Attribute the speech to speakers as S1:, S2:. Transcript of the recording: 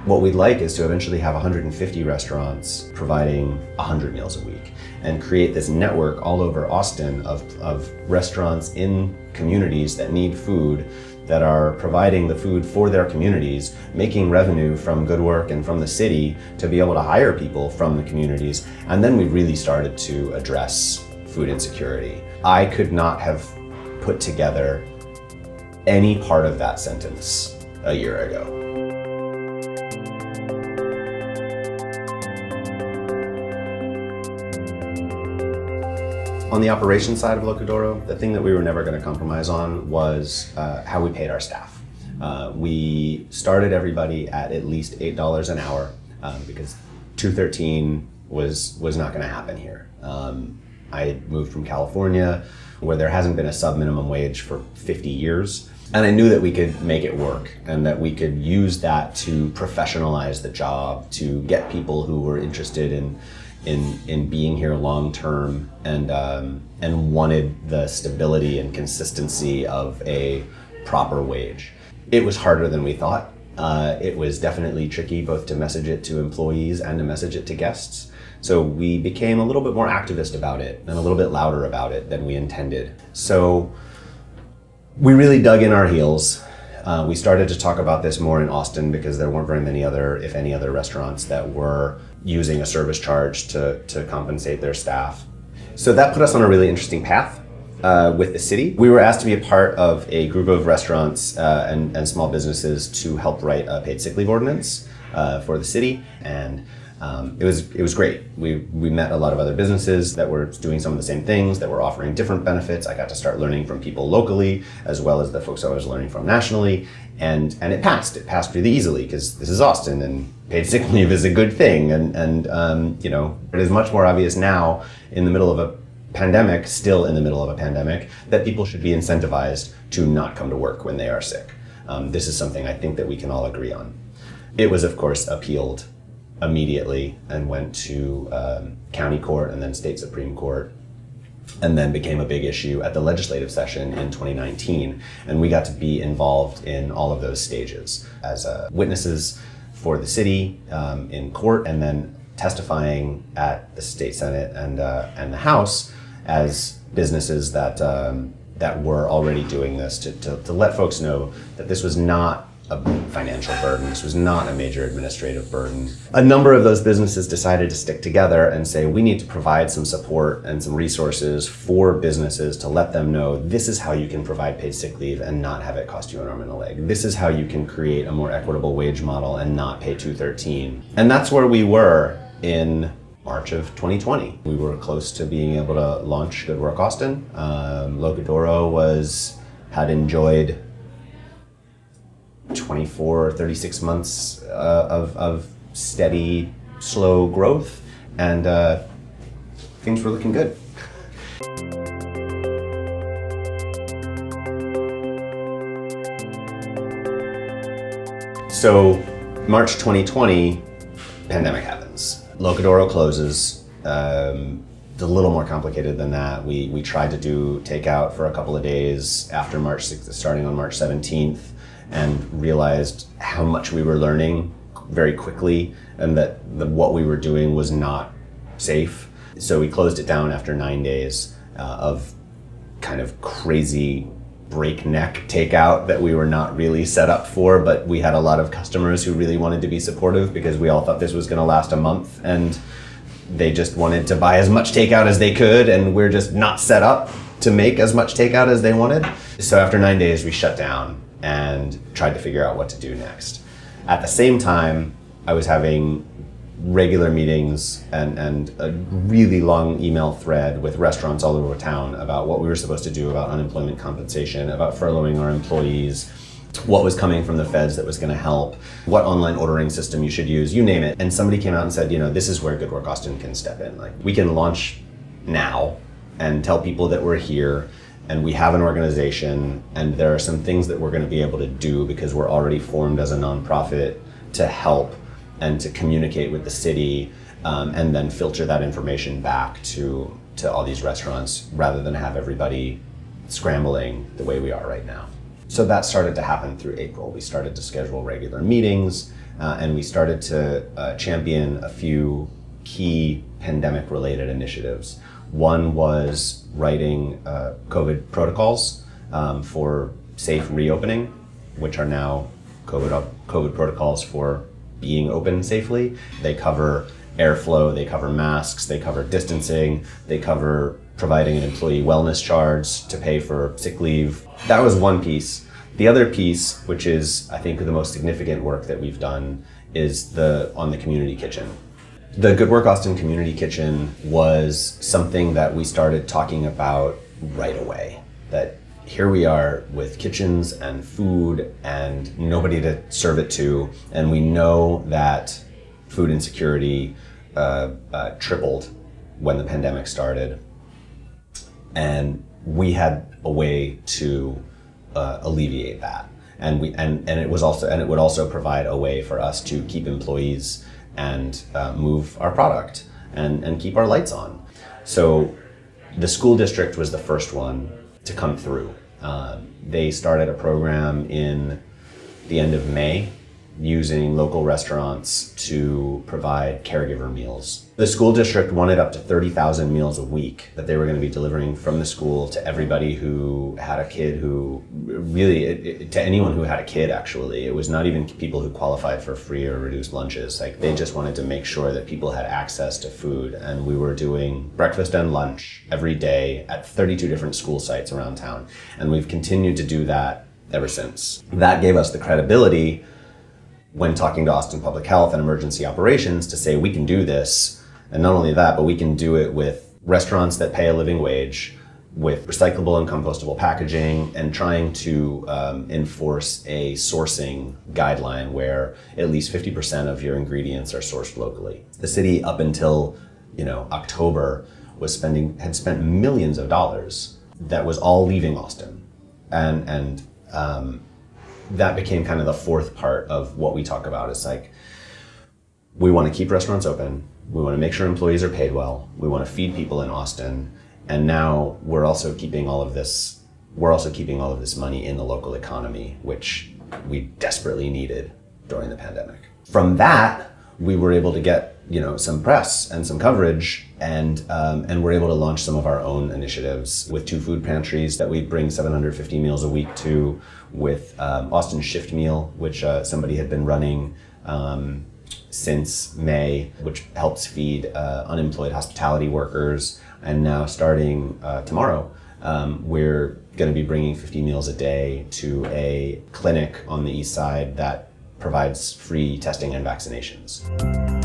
S1: What we'd like is to eventually have 150 restaurants providing 100 meals a week and create this network all over Austin of restaurants in communities that need food, that are providing the food for their communities, making revenue from good work and from the city to be able to hire people from the communities. And then we really started to address food insecurity. I could not have put together any part of that sentence a year ago. On the operations side of Locadoro, the thing that we were never going to compromise on was how we paid our staff. We started everybody at least $8 an hour because $2.13 was not going to happen here. I moved from California, where there hasn't been a sub-minimum wage for 50 years. And I knew that we could make it work and that we could use that to professionalize the job, to get people who were interested in being here long term and wanted the stability and consistency of a proper wage. It was harder than we thought. It was definitely tricky both to message it to employees and to message it to guests. So we became a little bit more activist about it and a little bit louder about it than we intended. So we really dug in our heels. We started to talk about this more in Austin because there weren't very many other, if any other, restaurants that were using a service charge to compensate their staff. So that put us on a really interesting path with the city. We were asked to be a part of a group of restaurants and small businesses to help write a paid sick leave ordinance for the city, and it was great. We met a lot of other businesses that were doing some of the same things, that were offering different benefits. I got to start learning from people locally as well as the folks I was learning from nationally, and it passed. It passed really easily because this is Austin and paid sick leave is a good thing. And you know, it is much more obvious now in the middle of a pandemic, still in the middle of a pandemic, that people should be incentivized to not come to work when they are sick. This is something I think that we can all agree on. It was, of course, appealed immediately and went to county court and then state Supreme Court, and then became a big issue at the legislative session in 2019. And we got to be involved in all of those stages as witnesses for the city in court, and then testifying at the state Senate and the House as businesses that were already doing this to let folks know that this was not a financial burden. This was not a major administrative burden. A number of those businesses decided to stick together and say, we need to provide some support and some resources for businesses to let them know this is how you can provide paid sick leave and not have it cost you an arm and a leg. This is how you can create a more equitable wage model and not pay $2.13. And that's where we were in March of 2020. We were close to being able to launch Good Work Austin. Locadoro had enjoyed 24, 36 months of steady, slow growth, and things were looking good. So March 2020, pandemic happens. Locadoro closes. It's a little more complicated than that. We tried to do takeout for a couple of days after March 6th, starting on March 17th, and realized how much we were learning very quickly and that what we were doing was not safe. So we closed it down after 9 days of kind of crazy breakneck takeout that we were not really set up for, but we had a lot of customers who really wanted to be supportive because we all thought this was going to last a month, and they just wanted to buy as much takeout as they could, and we're just not set up to make as much takeout as they wanted. So after 9 days, we shut down and tried to figure out what to do next. At the same time, I was having regular meetings and a really long email thread with restaurants all over town about what we were supposed to do about unemployment compensation, about furloughing our employees, what was coming from the feds that was going to help, what online ordering system you should use, you name it. And somebody came out and said, this is where Good Work Austin can step in. Like, we can launch now and tell people that we're here, and we have an organization, and there are some things that we're going to be able to do because we're already formed as a nonprofit to help and to communicate with the city, and then filter that information back to all these restaurants rather than have everybody scrambling the way we are right now. So that started to happen through April. We started to schedule regular meetings. and we started to champion a few key pandemic-related initiatives. One was writing COVID protocols for safe reopening, which are now COVID protocols for being open safely. They cover airflow, they cover masks, they cover distancing, they cover providing an employee wellness charge to pay for sick leave. That was one piece. The other piece, which is I think the most significant work that we've done, is on the community kitchen. The Good Work Austin Community Kitchen was something that we started talking about right away. That here we are with kitchens and food and nobody to serve it to, and we know that food insecurity tripled when the pandemic started, and we had a way to alleviate that, and it would also provide a way for us to keep employees and move our product and keep our lights on. So the school district was the first one to come through. They started a program in the end of May using local restaurants to provide caregiver meals. The school district wanted up to 30,000 meals a week that they were going to be delivering from the school to everybody who had a kid to anyone who had a kid, actually. It was not even people who qualified for free or reduced lunches. Like, they just wanted to make sure that people had access to food. And we were doing breakfast and lunch every day at 32 different school sites around town. And we've continued to do that ever since. That gave us the credibility when talking to Austin Public Health and emergency operations to say we can do this. And not only that, but we can do it with restaurants that pay a living wage, with recyclable and compostable packaging, and trying to enforce a sourcing guideline where at least 50% of your ingredients are sourced locally. The city, up until October, had spent millions of dollars that was all leaving Austin, and that became kind of the fourth part of what we talk about. It's like, we want to keep restaurants open. We want to make sure employees are paid well. We want to feed people in Austin. And now we're also keeping all of this money in the local economy, which we desperately needed during the pandemic. From that, we were able to get some press and some coverage, and we're able to launch some of our own initiatives with 2 food pantries that we bring 750 meals a week to, with Austin Shift Meal, which somebody had been running since May, which helps feed unemployed hospitality workers. And now, starting tomorrow, we're going to be bringing 50 meals a day to a clinic on the east side that provides free testing and vaccinations.